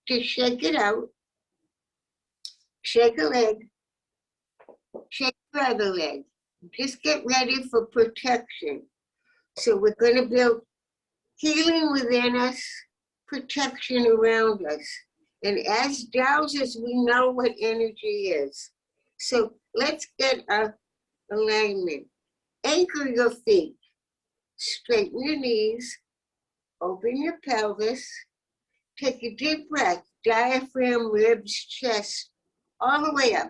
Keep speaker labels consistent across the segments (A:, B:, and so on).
A: to shake it out, shake a leg, shake the other leg. Just get ready for protection. So we're going to build healing within us, protection around us. And as dowsers, we know what energy is. So let's get our alignment. Anchor your feet. Straighten your knees. Open your pelvis. Take a deep breath. Diaphragm, ribs, chest, all the way up.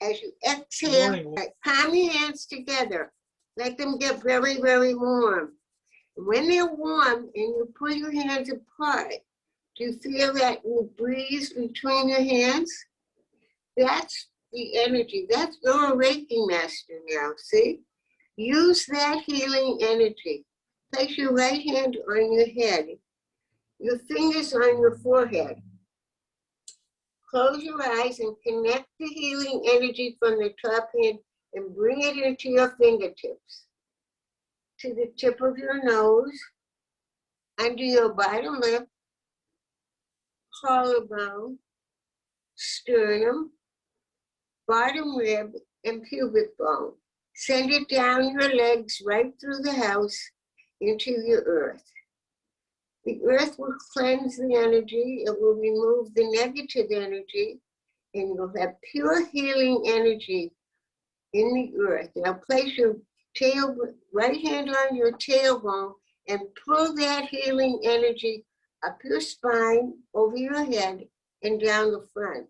A: As you exhale, palm your hands together. Let them get very, very warm. And when they're warm and you pull your hands apart, do you feel that you breeze between your hands? That's the energy. That's your Reiki master now, see? Use that healing energy. Place your right hand on your head, your fingers on your forehead. Close your eyes and connect the healing energy from the top hand and bring it into your fingertips. To the tip of your nose, under your bottom lip, collarbone, sternum, bottom rib, and pubic bone. Send it down your legs right through the house into your earth. The earth will cleanse the energy, it will remove the negative energy, and you'll have pure healing energy in the earth. Now place your right hand on your tailbone and pull that healing energy up your spine, over your head, and down the front.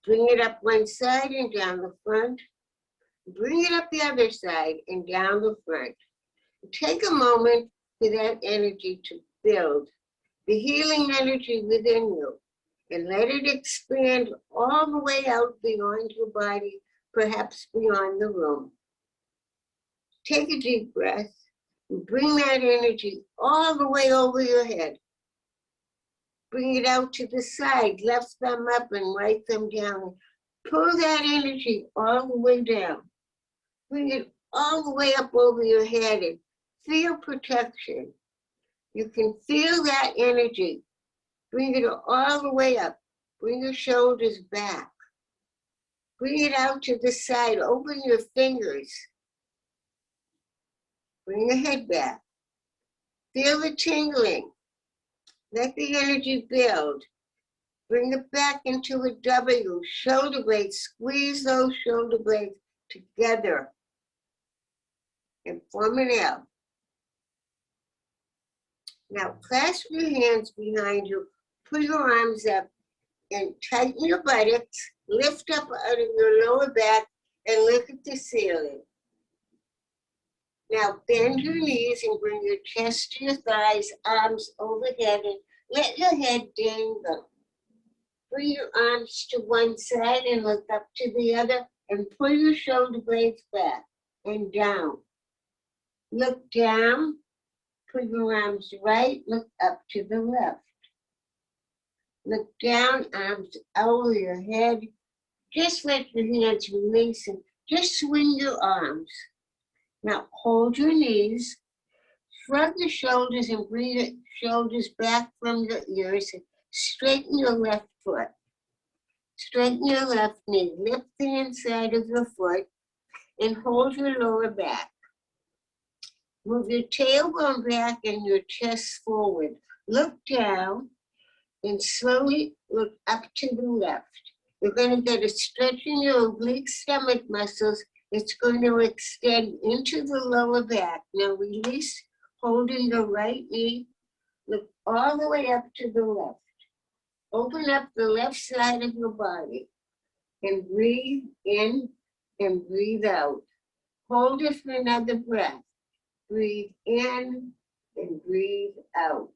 A: Bring it up one side and down the front. Bring it up the other side and down the front. Take a moment for that energy to build, the healing energy within you, and let it expand all the way out beyond your body, perhaps beyond the room. Take a deep breath and bring that energy all the way over your head. Bring it out to the side, left thumb up and right thumb down. Pull that energy all the way down. Bring it all the way up over your head and feel protection. You can feel that energy. Bring it all the way up. Bring your shoulders back. Bring it out to the side. Open your fingers. Bring your head back. Feel the tingling. Let the energy build. Bring it back into a W. Shoulder blades. Squeeze those shoulder blades together and form an L. Now clasp your hands behind you. Put your arms up and tighten your buttocks. Lift up out of your lower back and look at the ceiling. Now bend your knees and bring your chest to your thighs, arms overhead, and let your head dangle. Bring your arms to one side and look up to the other and pull your shoulder blades back and down. Look down, put your arms right, look up to the left. Look down, arms over your head. Just let your hands release and just swing your arms. Now hold your knees, shrug the shoulders and bring your shoulders back from your ears and straighten your left foot. Straighten your left knee, lift the inside of your foot and hold your lower back. Move your tailbone back and your chest forward. Look down and slowly look up to the left. You're going to get a stretch in your oblique stomach muscles. It's going to extend into the lower back. Now release, holding the right knee. Look all the way up to the left. Open up the left side of your body and breathe in and breathe out. Hold it for another breath. Breathe in and breathe out.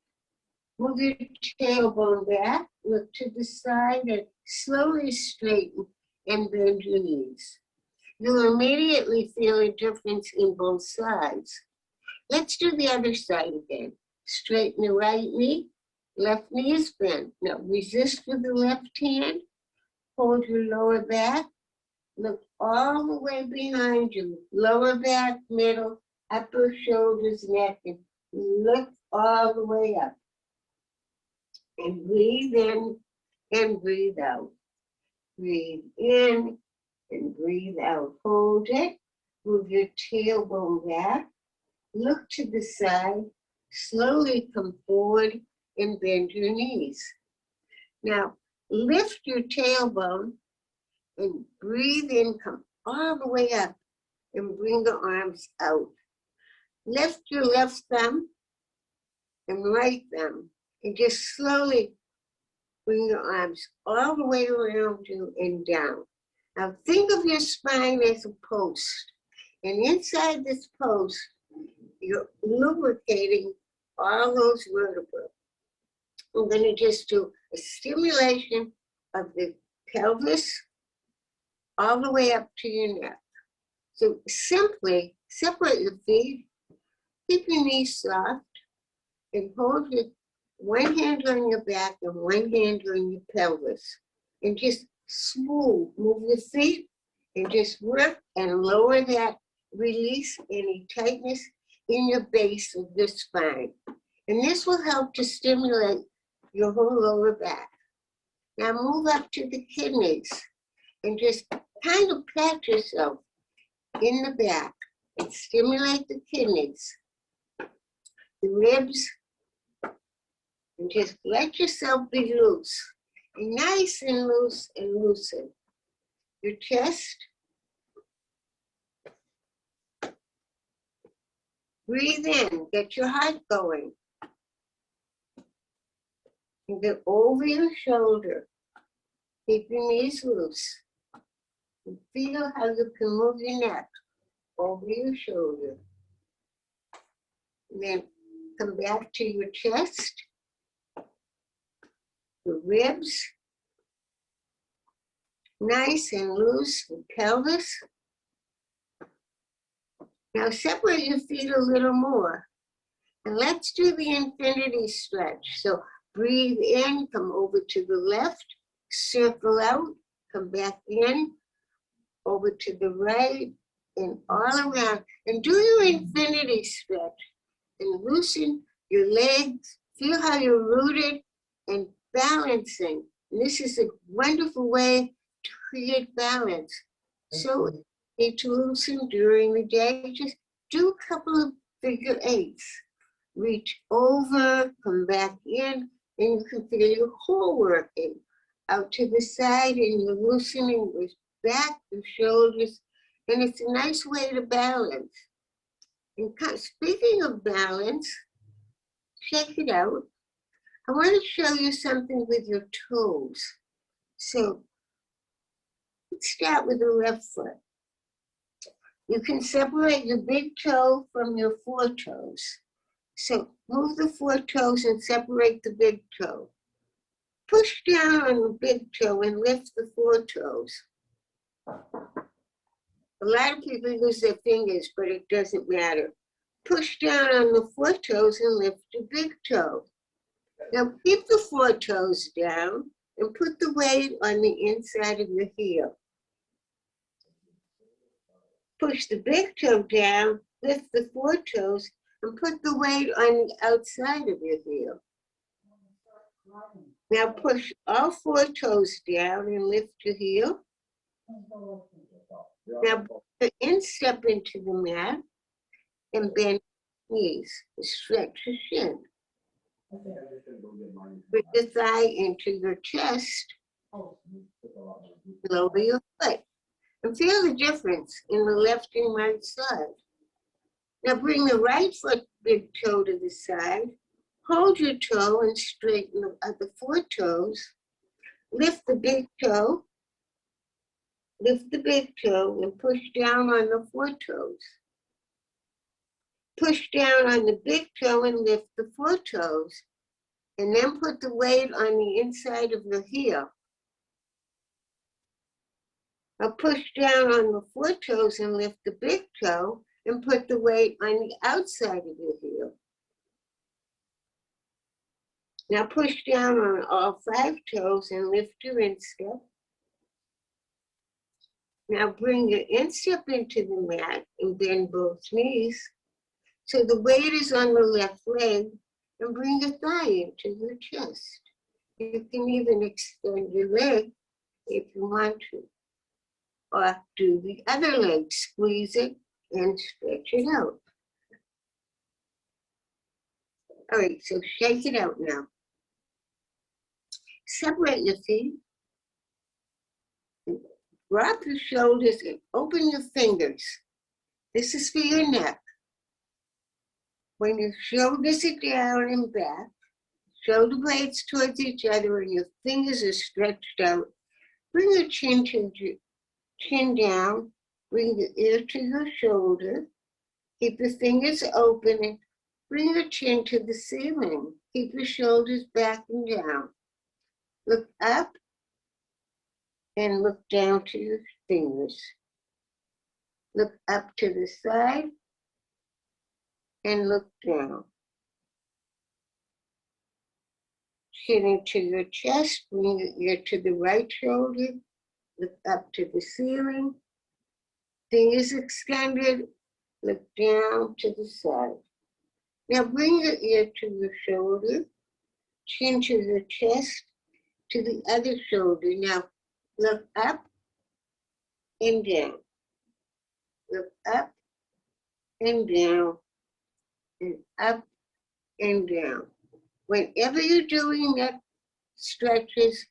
A: Move your tailbone back, look to the side and slowly straighten and bend your knees. You'll immediately feel a difference in both sides. Let's do the other side again. Straighten the right knee, left knee is bent. Now resist with the left hand, hold your lower back, look all the way behind you, lower back, middle, upper shoulders, neck, and look all the way up. And breathe in and breathe out. Breathe in and breathe out. Hold it. Move your tailbone back. Look to the side. Slowly come forward and bend your knees. Now, lift your tailbone and breathe in. Come all the way up and bring the arms out. Lift your left thumb and right thumb and just slowly bring your arms all the way around you and down. Now think of your spine as a post, and inside this post, you're lubricating all those vertebrae. I'm going to just do a stimulation of the pelvis all the way up to your neck. So simply separate your feet, keep your knees soft, and hold your one hand on your back and one hand on your pelvis. And just smooth, move your feet and just work and lower that, release any tightness in your base of the spine. And this will help to stimulate your whole lower back. Now move up to the kidneys and just kind of pat yourself in the back and stimulate the kidneys, the ribs, and just let yourself be loose. And nice and loose and loosen. Your chest. Breathe in, get your heart going. And get over your shoulder. Keep your knees loose. And feel how you can move your neck over your shoulder. And then come back to your chest, the ribs, nice and loose, the pelvis. Now separate your feet a little more. And let's do the infinity stretch. So breathe in, come over to the left, circle out, come back in, over to the right, and all around. And do your infinity stretch. And loosen your legs. Feel how you're rooted and balancing. And this is a wonderful way to create balance. So you need to loosen during the day. Just do a couple of figure eights. Reach over, come back in, and you can feel your core working. Out to the side, and you're loosening your back, your shoulders, and it's a nice way to balance. And speaking of balance, check it out. I want to show you something with your toes. So let's start with the left foot. You can separate your big toe from your foretoes. So move the foretoes and separate the big toe. Push down on the big toe and lift the foretoes. A lot of people use their fingers, but it doesn't matter. Push down on the foretoes and lift the big toe. Now keep the foretoes down and put the weight on the inside of your heel. Push the big toe down, lift the foretoes, and put the weight on the outside of your heel. Now push all four toes down and lift your heel. Now put the instep into the mat and bend your knees. Stretch your shin. Put your thigh into your chest. Lower your foot. And feel the difference in the left and right side. Now bring the right foot, big toe to the side. Hold your toe and straighten the other four toes. Lift the big toe. Lift the big toe and push down on the four toes. Push down on the big toe and lift the four toes. And then put the weight on the inside of the heel. Now push down on the four toes and lift the big toe and put the weight on the outside of your heel. Now push down on all five toes and lift your instep. Now bring your instep into the mat and bend both knees. So the weight is on the left leg, and bring your thigh into your chest. You can even extend your leg if you want to. Or do the other leg, squeeze it and stretch it out. All right, so shake it out now. Separate your feet. Drop your shoulders and open your fingers. This is for your neck. When your shoulders are down and back, shoulder blades towards each other and your fingers are stretched out, bring your chin down, bring your ear to your shoulder, keep your fingers open and bring your chin to the ceiling. Keep your shoulders back and down. Look up and look down to your fingers. Look up to the side and look down. Chin into your chest, bring your ear to the right shoulder, look up to the ceiling. Fingers extended, look down to the side. Now bring your ear to your shoulder, chin to your chest, to the other shoulder. Now look up and down. Look up and down, and up and down. Whenever you're doing neck stretches,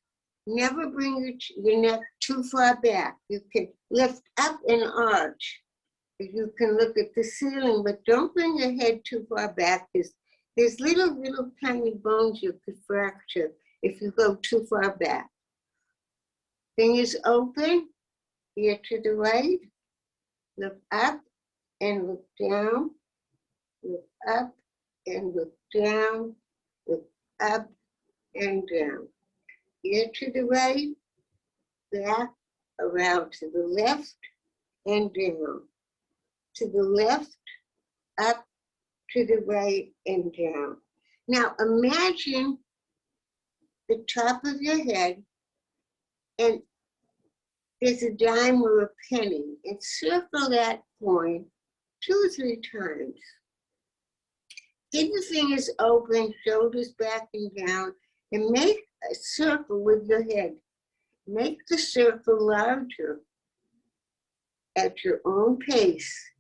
A: never bring your neck too far back. You can lift up and arch. You can look at the ceiling, but don't bring your head too far back because there's little tiny bones you could fracture if you go too far back. Fingers open, ear to the right, look up and look down, look up and look down, look up and down. Ear to the right, back, around to the left and down. To the left, up, to the right and down. Now imagine the top of your head and there's a dime or a penny, and circle that point 2 or 3 times. Keep the fingers open, shoulders back and down, and make a circle with your head. Make the circle larger at your own pace.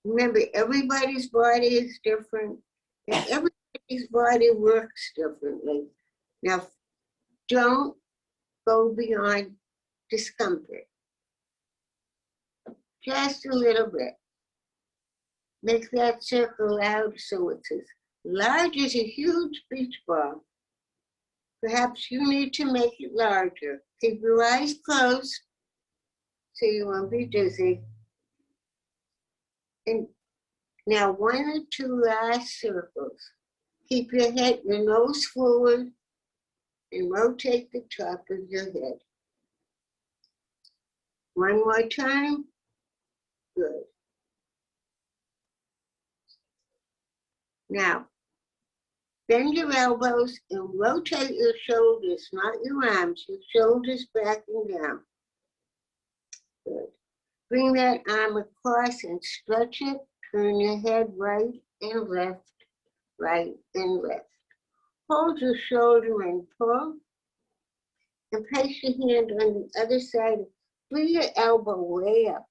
A: Remember, everybody's body is different, and everybody's body works differently. Now, don't go beyond discomfort. Just a little bit. Make that circle out so it's as large as a huge beach ball. Perhaps you need to make it larger. Keep your eyes closed so you won't be dizzy. And now 1 or 2 last circles. Keep your head, your nose forward, and rotate the top of your head. 1 more time. Good. Now, bend your elbows and rotate your shoulders, not your arms, your shoulders back and down. Good. Bring that arm across and stretch it. Turn your head right and left, right and left. Hold your shoulder and pull. And place your hand on the other side. Bring your elbow way up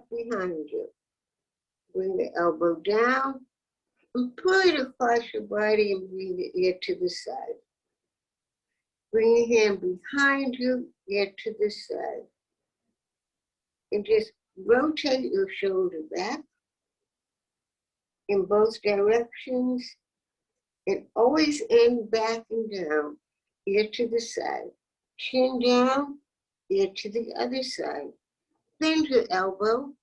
A: behind you. Bring the elbow down and pull it across your body and bring the ear to the side. Bring your hand behind you, ear to the side. And just rotate your shoulder back in both directions and always end back and down, ear to the side. Chin down, ear to the other side. Bend your elbow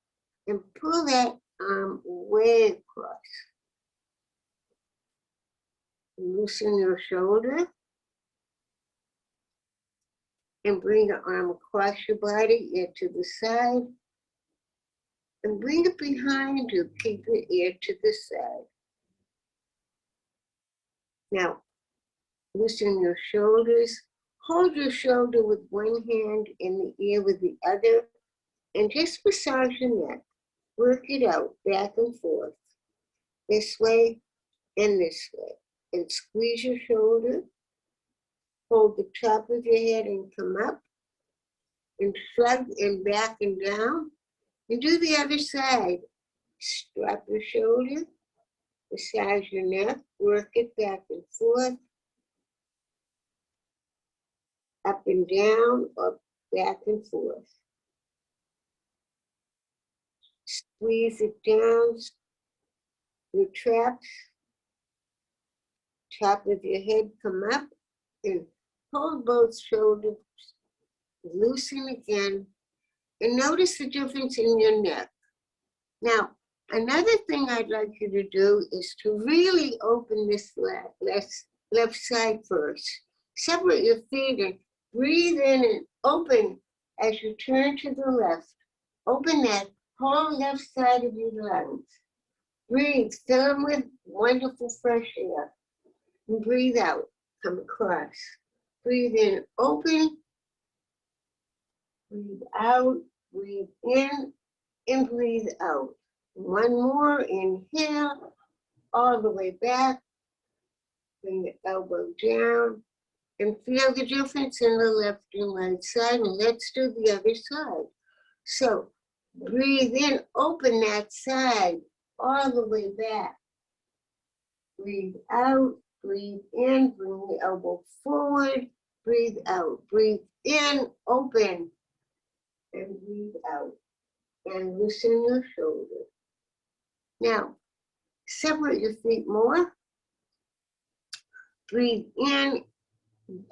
A: and pull that arm way across. Loosen your shoulder and bring the arm across your body, ear to the side. And bring it behind you, keep your ear to the side. Now, loosen your shoulders. Hold your shoulder with one hand and the ear with the other, and just massage your neck. Work it out back and forth, this way and this way. And squeeze your shoulder Hold the top of your head and come up. And shrug and back and down. And do the other side. Strap your shoulder, massage your neck, work it back and forth, up and down, or back and forth. Squeeze it down, your traps, top of your head come up, and hold both shoulders, loosen again, and notice the difference in your neck. Now, another thing I'd like you to do is to really open this left side first. Separate your feet and breathe in and open as you turn to the left. Open that whole left side of your lungs. Breathe, fill them with wonderful fresh air. And breathe out, come across. Breathe in, open. Breathe out, breathe in, and breathe out. One more, inhale, all the way back. Bring the elbow down, and feel the difference in the left and right side, and let's do the other side. So, breathe in, open that side, all the way back. Breathe out, breathe in, bring the elbow forward, breathe out. Breathe in, open, and breathe out. And loosen your shoulder. Now, separate your feet more. Breathe in,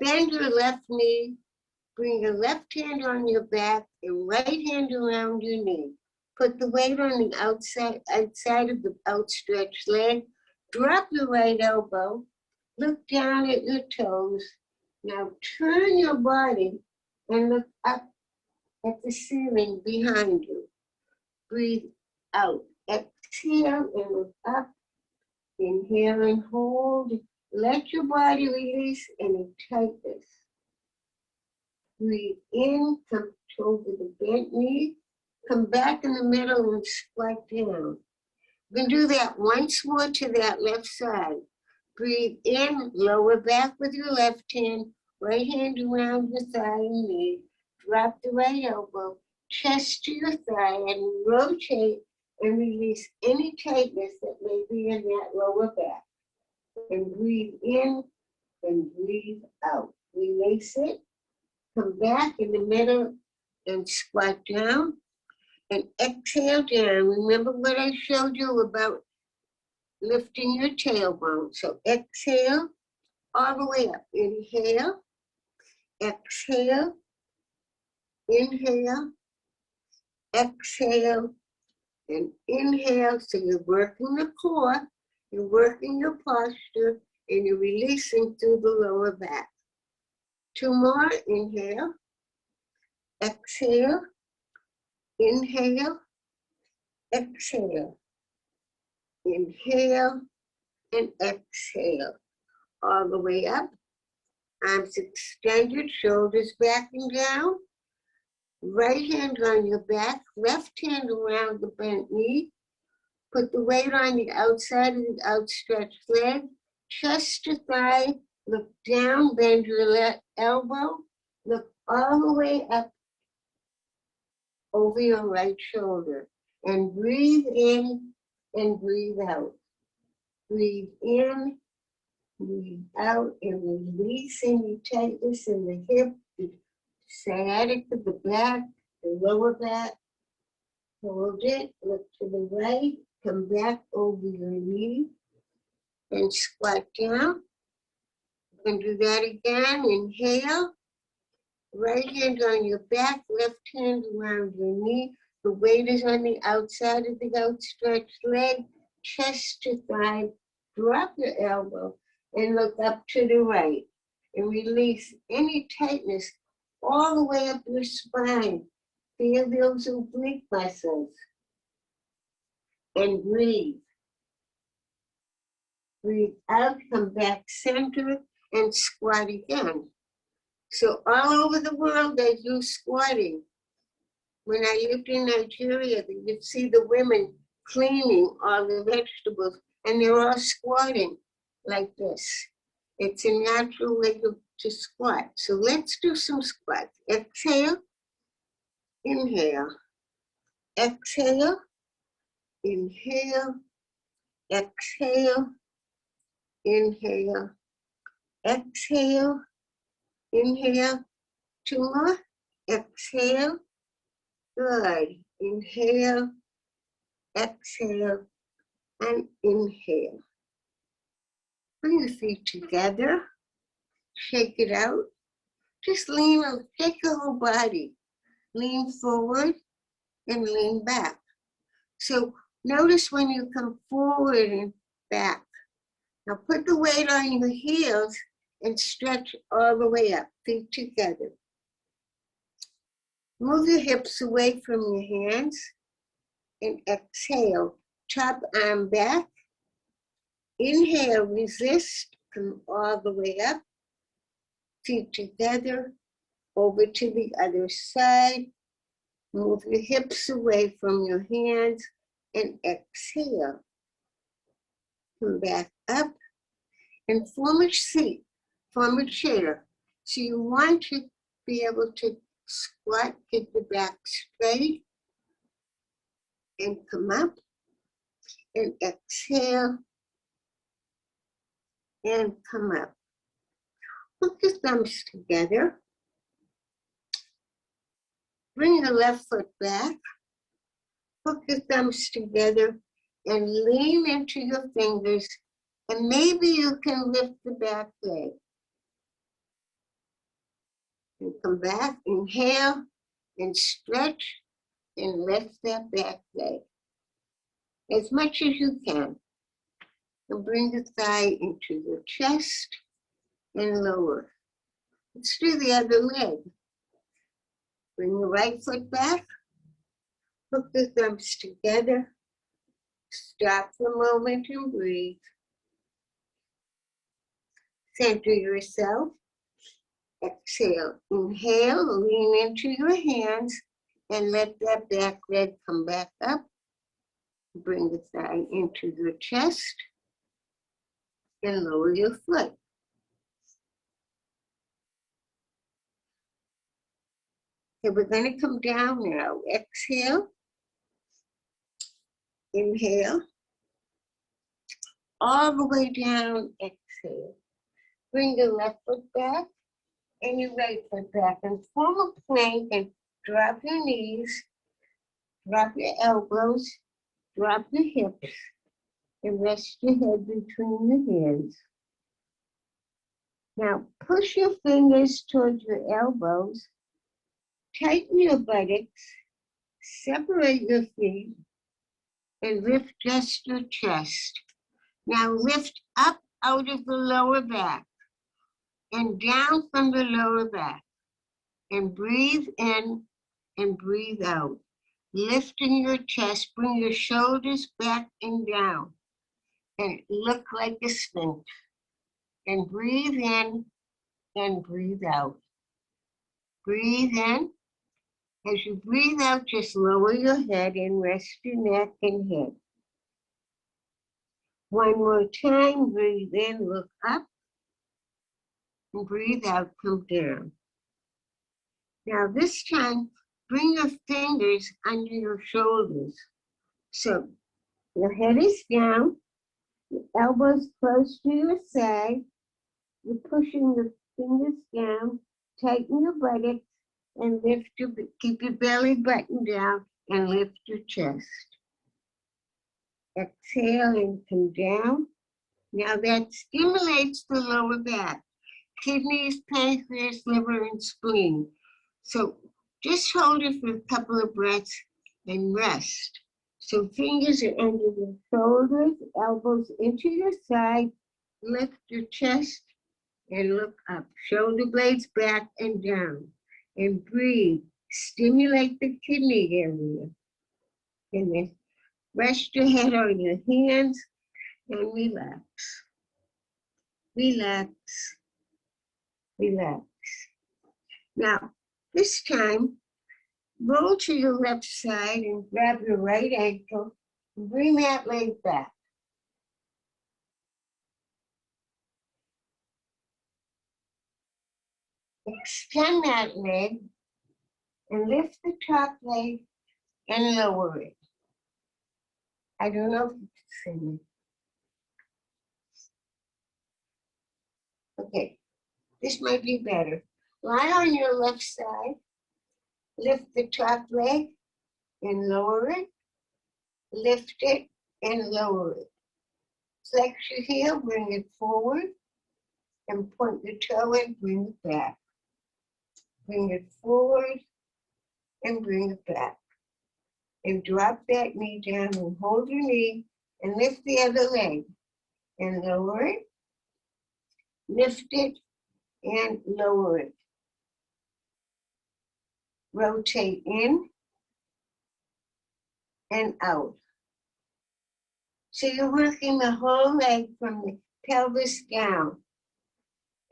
A: bend your left knee, bring your left hand on your back and right hand around your knee. Put the weight on the outside of the outstretched leg. Drop your right elbow. Look down at your toes. Now turn your body and look up at the ceiling behind you. Breathe out. Exhale and look up. Inhale and hold. Let your body release any tightness. Breathe in, come over the bent knee. Come back in the middle and squat down. You can do that once more to that left side. Breathe in, lower back with your left hand, right hand around your thigh and knee. Drop the right elbow, chest to your thigh, and rotate and release any tightness that may be in that lower back. And breathe in and breathe out. Release it. Come back in the middle and squat down. And exhale down. Remember what I showed you about lifting your tailbone. So exhale all the way up. Inhale, exhale, inhale, exhale, and inhale. So you're working the core, you're working your posture, and you're releasing through the lower back. Two more. Inhale, exhale, inhale, exhale, inhale, and exhale. All the way up, arms extended, shoulders back and down. Right hand on your back, left hand around the bent knee. Put the weight on the outside of the outstretched leg. Chest to thigh, look down, bend your left elbow. Look all the way up over your right shoulder. And breathe in and breathe out. Breathe in, breathe out, and release any tightness in the hip, the sciatic of the back, the lower back. Hold it, look to the right, come back over your knee, and squat down. And do that again. Inhale. Right hand on your back, left hand around your knee. The weight is on the outside of the outstretched leg, chest to thigh. Drop your elbow and look up to the right. And release any tightness all the way up your spine. Feel those oblique muscles. And breathe. Breathe out, come back center, and squat again. So all over the world, they do squatting. When I lived in Nigeria, you'd see the women cleaning all the vegetables, and they're all squatting like this. It's a natural way to squat. So let's do some squats. Exhale, inhale, exhale, inhale, exhale, inhale, exhale, inhale. Two more. Exhale. Good. Inhale, exhale, and inhale. Bring your feet together. Shake it out. Just lean, shake your whole body. Lean forward and lean back. So notice when you come forward and back. Now put the weight on your heels and stretch all the way up, feet together. Move your hips away from your hands and exhale. Top arm back. Inhale, resist, come all the way up. Feet together, over to the other side. Move your hips away from your hands and exhale. Come back up and form a seat, form a chair. So you want to be able to squat, get the back straight, and come up and exhale and come up. Hook your thumbs together. Bring your left foot back. Hook your thumbs together and lean into your fingers. And maybe you can lift the back leg. And come back, inhale, and stretch and lift that back leg as much as you can. And bring the thigh into your chest and lower. Let's do the other leg. Bring the right foot back. Hook the thumbs together. Stop for a moment and breathe. Center yourself. Exhale. Inhale, lean into your hands and let that back leg come back up. Bring the thigh into your chest and lower your foot. Okay, we're going to come down now. Exhale. Inhale. All the way down. Exhale. Bring your left foot back and your right foot back and form a plank and drop your knees, drop your elbows, drop your hips, and rest your head between your hands. Now push your fingers towards your elbows, tighten your buttocks, separate your feet, and lift just your chest. Now lift up out of the lower back and down from the lower back. And breathe in and breathe out. Lifting your chest, bring your shoulders back and down. And look like a sphinx. And breathe in and breathe out. Breathe in. As you breathe out, just lower your head and rest your neck and head. One more time, breathe in, look up. And breathe out, come down. Now this time, bring your fingers under your shoulders. So your head is down, your elbows close to your side. You're pushing your fingers down, tighten your buttocks, and keep your belly button down and lift your chest. Exhale and come down. Now that stimulates the lower back, kidneys, pancreas, liver, and spleen. So just hold it for a couple of breaths and rest. So fingers are under your shoulders, elbows into your side, lift your chest and look up. Shoulder blades back and down. And breathe. Stimulate the kidney area. And then rest your head on your hands and relax. Relax. Relax. Now, this time, roll to your left side and grab your right ankle and bring that leg back. Extend that leg and lift the top leg and lower it. I don't know if you can see me. Okay, this might be better. Lie on your left side, lift the top leg and lower it, lift it and lower it. Flex your heel, bring it forward, and point your toe and bring it back. Bring it forward and bring it back. And drop that knee down and hold your knee and lift the other leg and lower it, lift it and lower it. Rotate in and out. So you're working the whole leg from the pelvis down.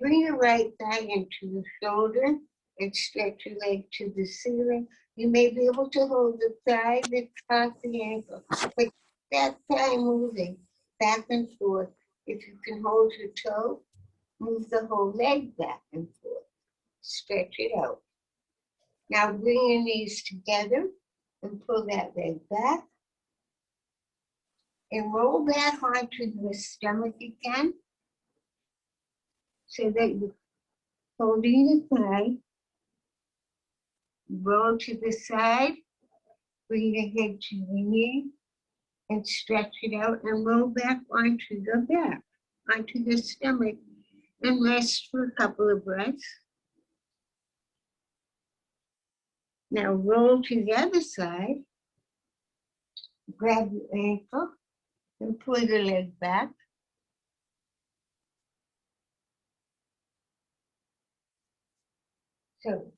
A: Bring your right thigh into the shoulder and stretch your leg to the ceiling. You may be able to hold the thigh that's off the ankle, but that thigh moving back and forth. If you can hold your toe, move the whole leg back and forth. Stretch it out. Now bring your knees together and pull that leg back. And roll back onto the stomach again so that you're holding the thigh. Roll to the side, bring your head to the knee, and stretch it out and roll back onto your back, onto the stomach, and rest for a couple of breaths. Now roll to the other side, grab your ankle, and pull your leg back. So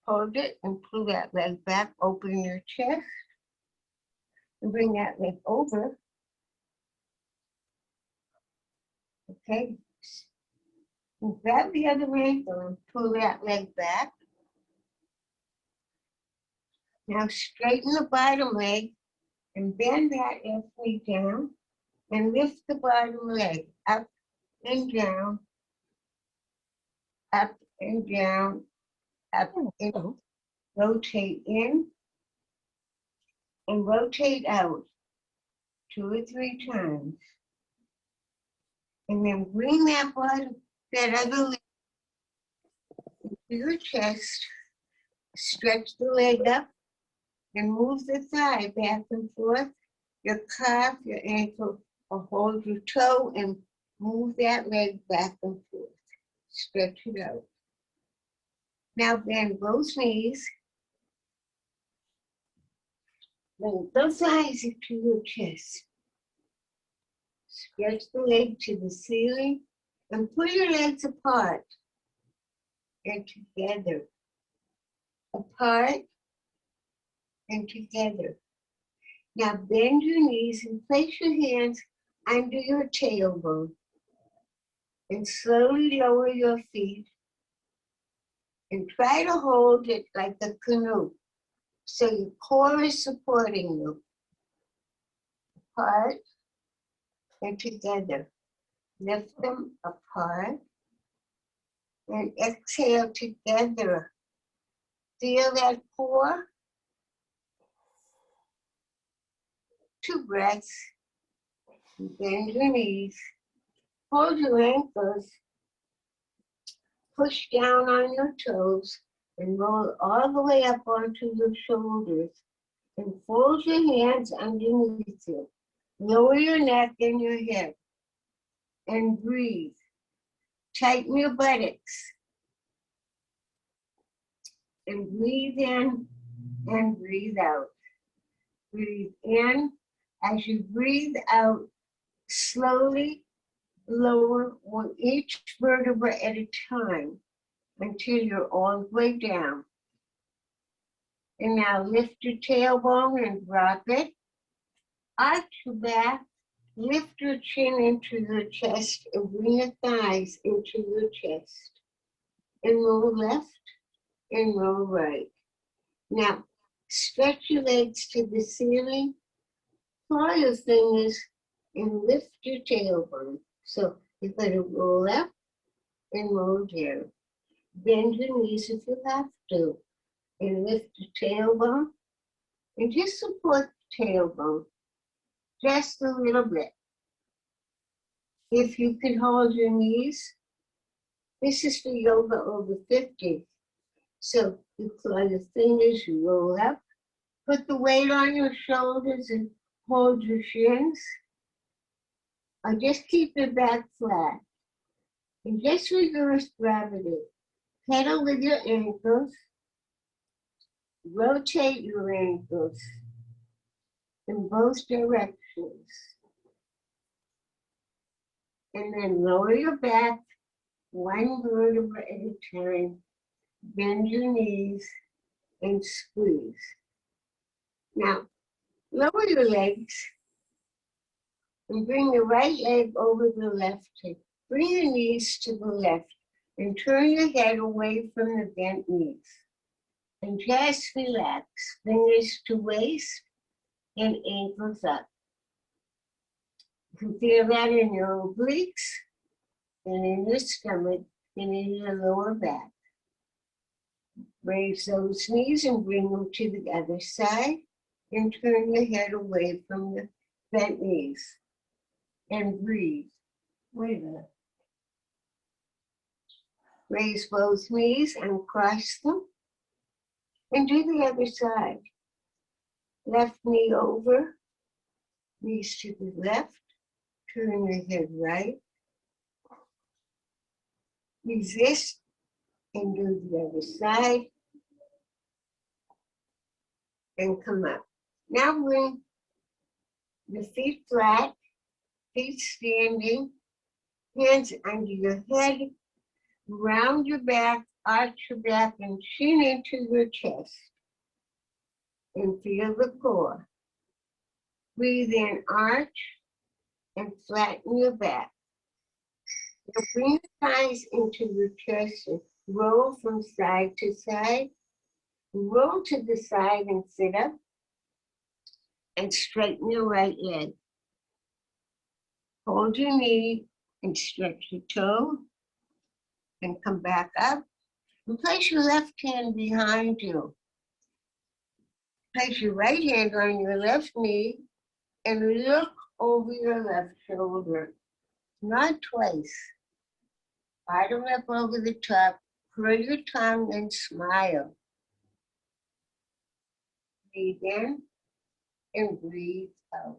A: hold it and pull that leg back, open your chest, and bring that leg over. Okay. And grab the other ankle and pull that leg back. Now straighten the bottom leg and bend that left knee down and lift the bottom leg up and down, up and down, up and down. Rotate in and rotate out 2 or 3 times. And then bring that other leg into your chest, stretch the leg up and move the thigh back and forth, your calf, your ankle, or hold your toe and move that leg back and forth. Stretch it out. Now bend both knees. Bring both thighs into your chest. Stretch the leg to the ceiling and pull your legs apart and together. Apart and together. Now bend your knees and place your hands under your tailbone and slowly lower your feet and try to hold it like a canoe so your core is supporting you. Apart and together. Lift them apart and exhale together. Feel that core. 2 breaths. Bend your knees. Hold your ankles. Push down on your toes and roll all the way up onto your shoulders. And fold your hands underneath you. Lower your neck and your head. And breathe. Tighten your buttocks. And breathe in and breathe out. Breathe in. As you breathe out, slowly lower each vertebra at a time until you're all the way down. And now lift your tailbone and drop it. Arch your back, lift your chin into your chest and bring your thighs into your chest. And roll left and roll right. Now, stretch your legs to the ceiling, claw your fingers, and lift your tailbone. So you're going to roll up and roll down. Bend your knees if you have to. And lift the tailbone. And just support the tailbone. Just a little bit. If you can hold your knees, this is for yoga over 50. So you claw your fingers, you roll up, put the weight on your shoulders and hold your shins. Or just keep your back flat. And just reverse gravity. Pedal with your ankles. Rotate your ankles in both directions. And then lower your back one vertebra at a time. Bend your knees and squeeze. Now, lower your legs and bring the right leg over the left hip. Bring your knees to the left and turn your head away from the bent knees. And just relax, fingers to waist and ankles up. You can feel that in your obliques and in your stomach and in your lower back. Raise those knees and bring them to the other side and turn your head away from the bent knees and breathe. Wait a minute. Raise both knees and cross them and do the other side. Left knee over, knees to the left, turn your head right. Resist and do the other side and come up. Now bring the feet flat, feet standing, hands under your head, round your back, arch your back and chin into your chest. And feel the core. Breathe in, arch, and flatten your back. Now bring your thighs into your chest and roll from side to side. Roll to the side and sit up. And straighten your right leg. Hold your knee and stretch your toe. And come back up. And place your left hand behind you. Place your right hand on your left knee and look over your left shoulder. Not twice. Bottom up over the top, curl your tongue and smile. Breathe in and breathe out.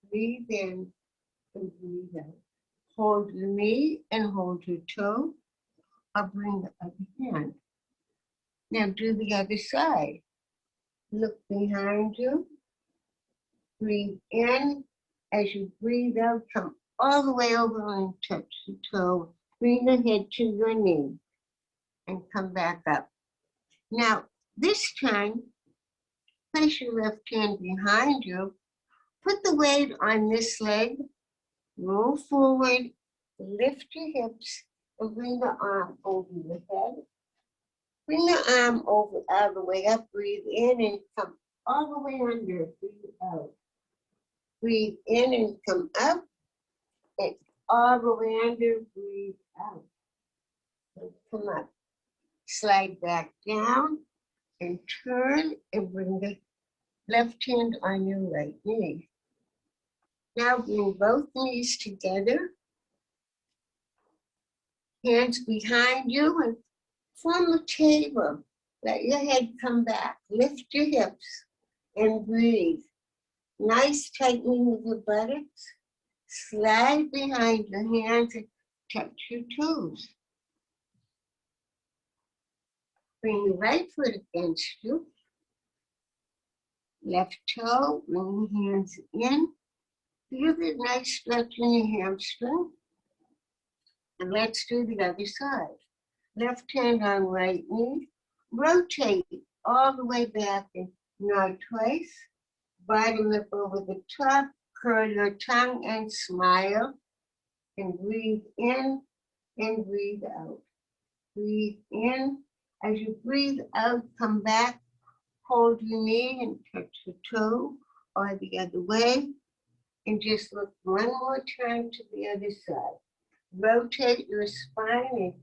A: Breathe in and breathe out. Hold your knee and hold your toe, or bring the other hand. Now do the other side. Look behind you. Breathe in. As you breathe out, come all the way over and touch the toe. Bring the head to your knee and come back up. Now, this time, place your left hand behind you. Put the weight on this leg. Roll forward, lift your hips, and bring the arm over your head. Bring the arm over all the way up. Breathe in and come all the way under. Breathe out. Breathe in and come up. And all the way under. Breathe out. And come up. Slide back down and turn and bring the left hand on your right knee. Now bring both knees together. Hands behind you and form a table. Let your head come back. Lift your hips and breathe. Nice tightening of your buttocks. Slide behind your hands and touch your toes. Bring your right foot against you. Left toe, bring your hands in. Feel the nice stretch in your hamstring. And let's do the other side. Left hand on right knee. Rotate all the way back and nod twice. Bottom lip over the top. Curl your tongue and smile. And breathe in and breathe out. Breathe in. As you breathe out, come back. Hold your knee and touch the toe or the other way. And just look one more time to the other side. Rotate your spine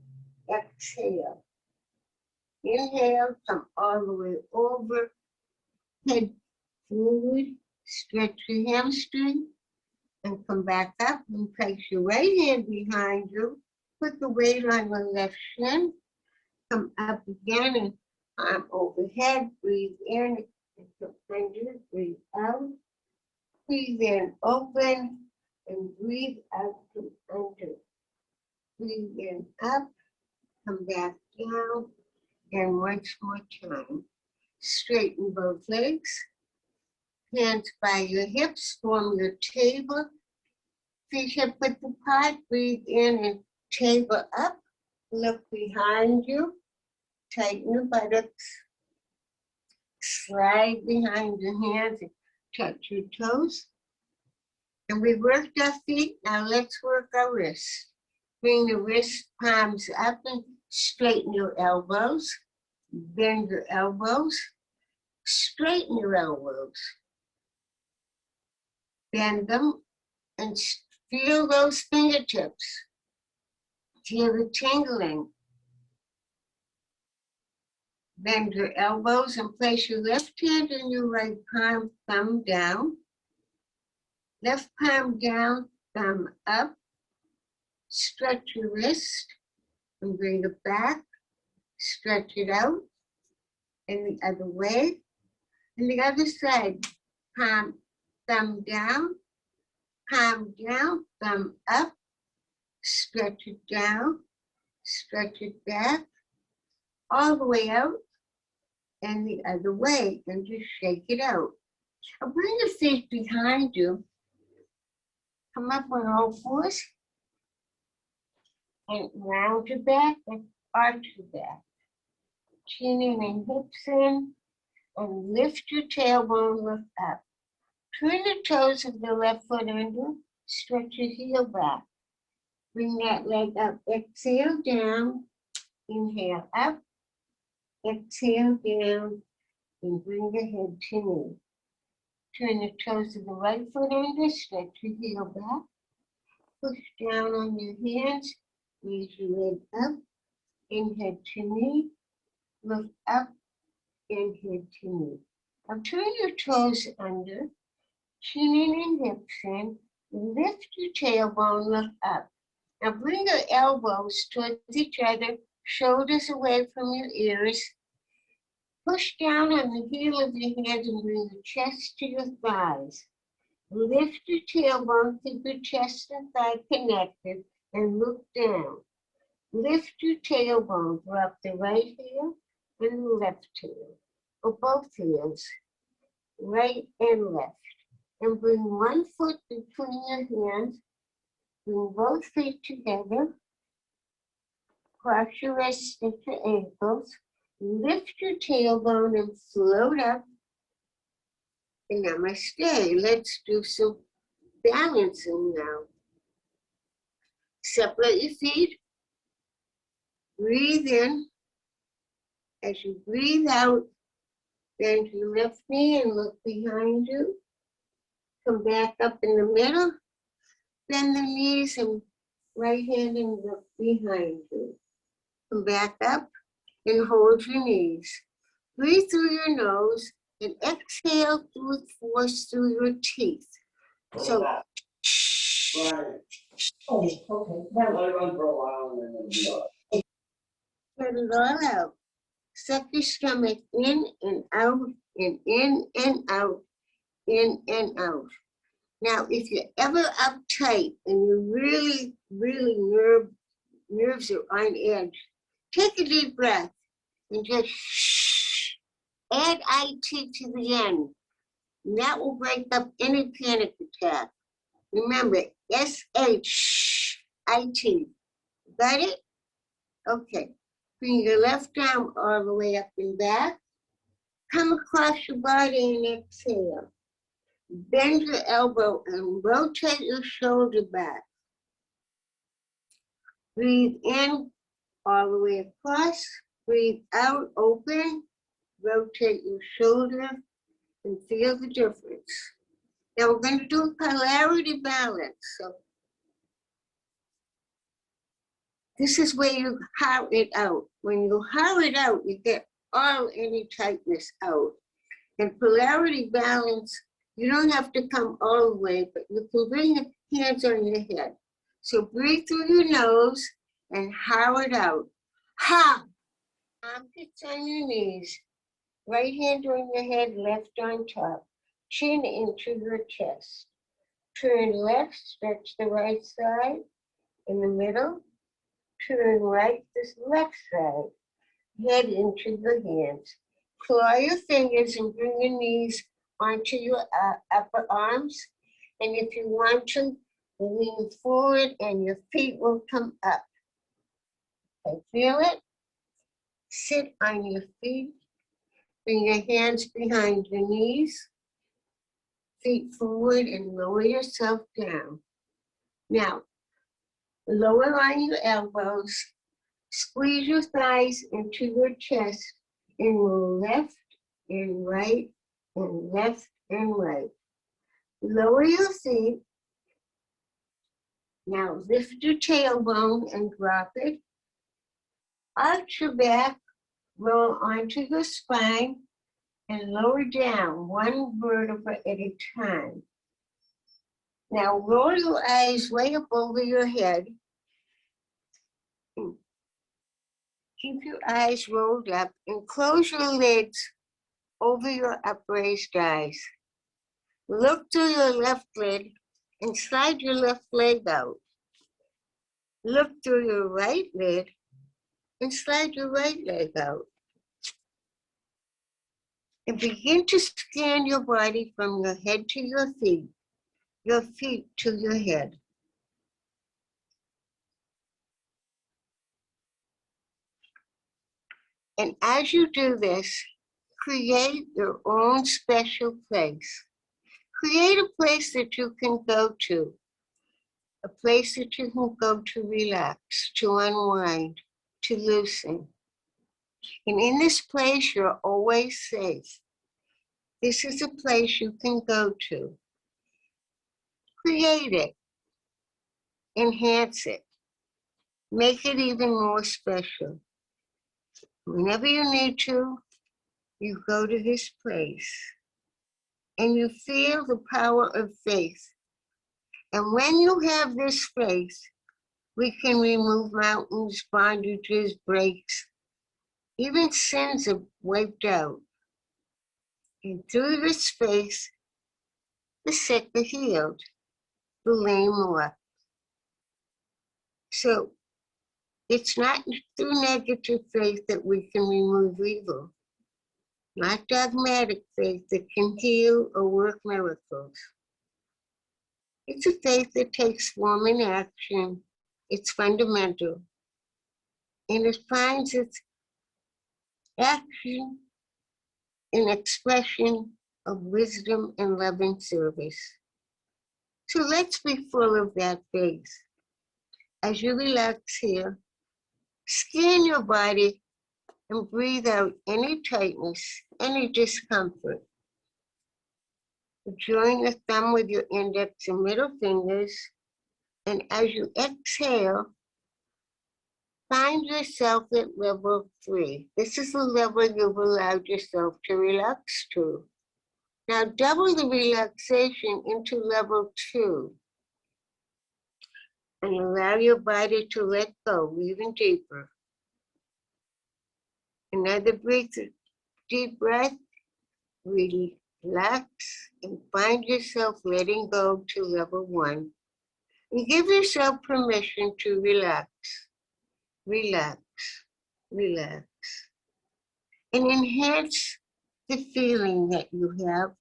A: and exhale. Inhale, come all the way over, head forward, stretch your hamstring, and come back up and place your right hand behind you. Put the weight on the left shin. Come up again and arm overhead. Breathe in, and come under, breathe out. Breathe in, open, and breathe out, come under. Breathe in, up, come back down, and once more time. Straighten both legs. Hands by your hips, form your table. Feet hip width apart, breathe in and table up. Look behind you, tighten your buttocks. Slide behind your hands and touch your toes. And we worked our feet, now let's work our wrists. Bring the wrist palms up and straighten your elbows. Bend your elbows, straighten your elbows. Bend them and feel those fingertips. Feel the tingling. Bend your elbows and place your left hand in your right palm, thumb down. Left palm down, thumb up. Stretch your wrist and bring it back. Stretch it out. And the other way. And the other side, palm, thumb down, thumb up. Stretch it down, stretch it back, all the way out, and the other way, and just shake it out. Now bring your feet behind you. Come up on all fours, and round your back and arch your back. Chin in and hips in, and lift your tailbone, lift up. Turn the toes of the left foot under, stretch your heel back. Bring that leg up, exhale down, inhale up, exhale down, and bring your head to knee. Turn the toes of the right foot under, stretch your heel back. Push down on your hands, raise your leg up, inhale to knee, lift up, and head to knee. Now turn your toes under, chin in and hips in, lift your tailbone, lift up. Now bring your elbows towards each other, shoulders away from your ears. Push down on the heel of your hands and bring your chest to your thighs. Lift your tailbone, keep your chest and thigh connected, and look down. Lift your tailbone, drop the right heel and the left heel, or both heels, right and left. And bring one foot between your hands. Bring both feet together. Cross your wrists at your ankles. Lift your tailbone and float up. And namaste. Let's do some balancing now. Separate your feet. Breathe in. As you breathe out, bend your left knee and look behind you. Come back up in the middle. Bend the knees and right hand and look behind you. Come back up and hold your knees. Breathe through your nose and exhale with force through your teeth. So,
B: Right. Oh, okay. Now I run for a while and then be all right.
A: let it all out. Suck your stomach in and out, and in and out, in and out. Now, if you're ever uptight and you're really nerves are on edge, take a deep breath and just add IT to the end. And that will break up any panic attack. Remember, SHIT. Got it? Okay. Bring your left arm all the way up and back. Come across your body and exhale. Bend your elbow and rotate your shoulder back. Breathe in all the way across. Breathe out, open. Rotate your shoulder and feel the difference. Now we're going to do a polarity balance. So This is where you how it out. When you how it out, you get all any tightness out. And polarity balance, you don't have to come all the way, but you can bring your hands on your head. So breathe through your nose and how it out. Ha! Armpits on your knees. Right hand on your head, left on top. Chin into your chest. Turn left, stretch the right side. In the middle, turn right, this left side. Head into your hands. Claw your fingers and bring your knees onto your upper arms. And if you want to, lean forward and your feet will come up. Okay, feel it? Sit on your feet. Bring your hands behind your knees. Feet forward and lower yourself down. Now, lower on your elbows. Squeeze your thighs into your chest and left and right and left and right. Lower your feet. Now lift your tailbone and drop it. Arch your back, roll onto your spine and lower down one vertebra at a time. Now roll your eyes way up over your head. Keep your eyes rolled up and close your lids over your upraised eyes. Look through your left lid and slide your left leg out. Look through your right lid and slide your right leg out. And begin to scan your body from your head to your feet to your head. And as you do this, create your own special place. Create a place that you can go to, a place that you can go to relax, to unwind, to loosen. And in this place, you're always safe. This is a place you can go to. Create it, enhance it, make it even more special. Whenever you need to, you go to this place and you feel the power of faith. And when you have this faith, we can remove mountains, bondages, breaks, even sins are wiped out. And through this faith, the sick are healed, the lame walk. So it's not through negative faith that we can remove evil, not dogmatic faith that can heal or work miracles. It's a faith that takes form and action. It's fundamental. And it finds its action in expression of wisdom and loving service. So let's be full of that faith. As you relax here, scan your body and breathe out any tightness, any discomfort. Join your thumb with your index and middle fingers, and as you exhale, find yourself at level 3. This is the level you've allowed yourself to relax to. Now double the relaxation into level 2 and allow your body to let go even deeper. Another deep breath, relax, and find yourself letting go to level 1. And give yourself permission to relax, relax, relax. And enhance the feeling that you have.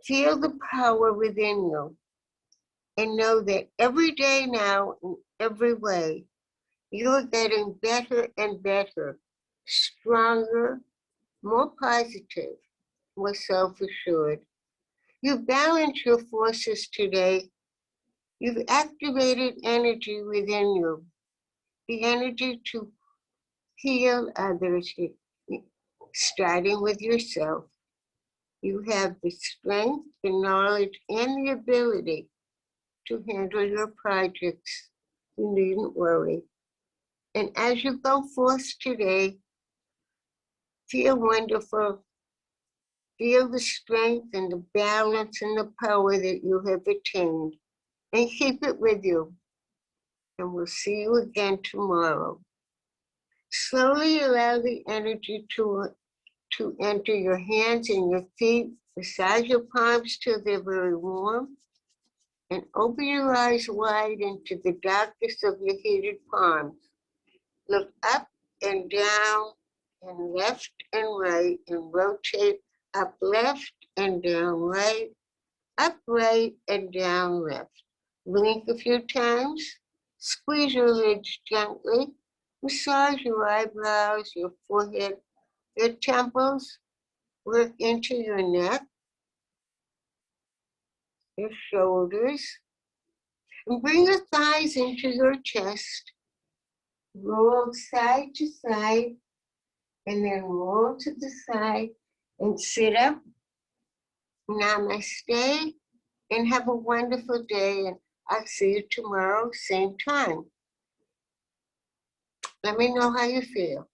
A: Feel the power within you. And know that every day now, in every way, you're getting better and better, stronger, more positive, more self-assured. You balance your forces today. You've activated energy within you, the energy to heal others, starting with yourself. You have the strength, the knowledge, and the ability to handle your projects You needn't worry. And as you go forth today, feel wonderful. Feel the strength and the balance and the power that you have attained. And keep it with you. And we'll see you again tomorrow. Slowly allow the energy to enter your hands and your feet. Massage your palms till they're very warm. And open your eyes wide into the darkness of your heated palms. Look up and down and left and right and rotate up left and down right, up right and down left. Blink a few times, squeeze your lids gently, massage your eyebrows, your forehead, your temples, work into your neck, your shoulders, and bring your thighs into your chest. Roll side to side, and then roll to the side and sit up. Namaste, and have a wonderful day. And I'll see you tomorrow, same time. Let me know how you feel.